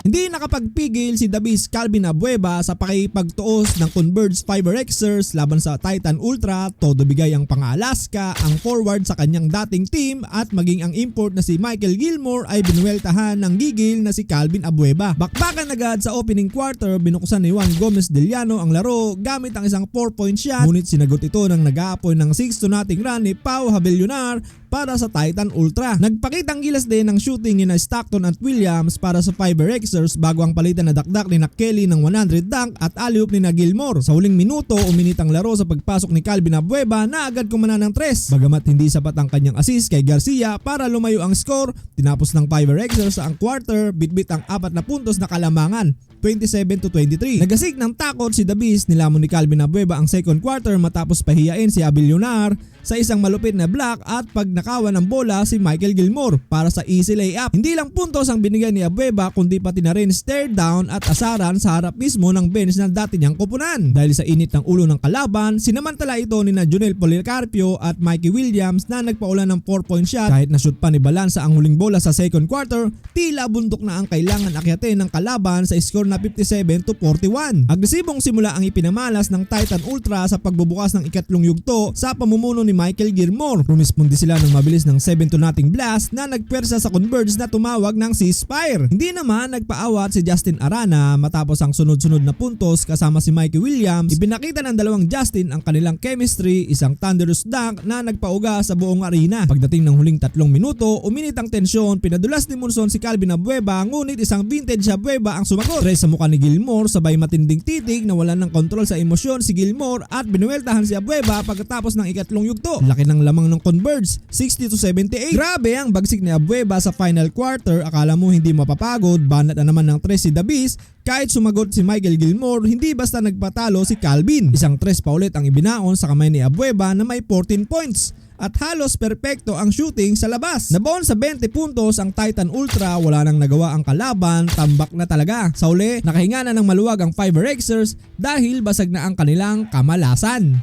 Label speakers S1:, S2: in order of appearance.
S1: Hindi nakapagpigil si The Beast Calvin Abueva sa pakipagtuos ng Converge Fiber Xers laban sa Titan Ultra. Todo bigay ang pang-Alaska, ang forward sa kanyang dating team at maging ang import na si Michael Gilmore ay binuweltahan ng gigil na si Calvin Abueva. Bakbakan agad sa opening quarter, binuksan ni Juan Gomez Deliano ang laro gamit ang isang 4-point shot, ngunit sinagot ito ng nag-aapoy ng 6-0 run ni Pau Habelunar para sa Titan Ultra. Nagpakitang gilas din ng shooting ni na Stockton at Williams para sa Fiber Xers bago ang palitan na dakdak ni na Kelly ng 100 dunk at alley-oop ni na Gilmore. Sa huling minuto, uminit ang laro sa pagpasok ni Calvin Abueva na agad kumana ng 3. Bagamat hindi sapat ang kanyang assist kay Garcia para lumayo ang score, tinapos ng Fiber Xers ang quarter, bitbit ang 4 na puntos na kalamangan, 27-23. Nagasig ng takot si The Beast, nilamon ni Calvin Abueva ang second quarter matapos pahiyain si Habelunar sa isang malupit na block at pagnakawan ng bola si Michael Gilmore para sa easy layup. Hindi lang puntos ang binigay ni Abueva kundi pati na rin stare down at asaran sa harap mismo ng bench na dati niyang kupunan. Dahil sa init ng ulo ng kalaban, sinamantala ito ni na Jonel Policarpio at Mikey Williams na nagpaulan ng 4-point shot. Kahit na shoot pa ni Balanza ang huling bola sa second quarter, tila bundok na ang kailangan akyatin ng kalaban sa score na 57-41. Agresibong simula ang ipinamalas ng Titan Ultra sa pagbubukas ng ikatlong yugto sa pamumuno ni Michael Gilmore. Rumispondi sila ng mabilis ng 7-0 blast na nagpwersa sa Converge na tumawag ng ceasefire. Hindi naman nagpaawat si Justin Arana matapos ang sunod-sunod na puntos kasama si Mikey Williams. Ibinakita ng dalawang Justin ang kanilang chemistry, isang thunderous dunk na nagpauga sa buong arena. Pagdating ng huling 3 minuto, uminit ang tensyon, pinadulas ni Monson si Calvin Abueva, ngunit isang vintage Abueva ang sumagot. Sa mukha ni Gilmore, sabay matinding titig na wala ng kontrol sa emosyon si Gilmore at binuweltahan si Abueva pagkatapos ng ikatlong yugto. Laki ng lamang ng Converge, 60-78. Grabe ang bagsik ni Abueva sa final quarter, akala mo hindi mapapagod, banat na naman ng 3 si The Beast. Kahit sumagot si Michael Gilmore, hindi basta nagpatalo si Calvin. Isang 3 pa ulit ang ibinaon sa kamay ni Abueva na may 14 points. At halos perpekto ang shooting sa labas. Nabaon sa 20 puntos ang Titan Ultra, wala nang nagawa ang kalaban, tambak na talaga. Sa uli, nakahinga na ng maluwag ang Fiber Xers dahil basag na ang kanilang kamalasan.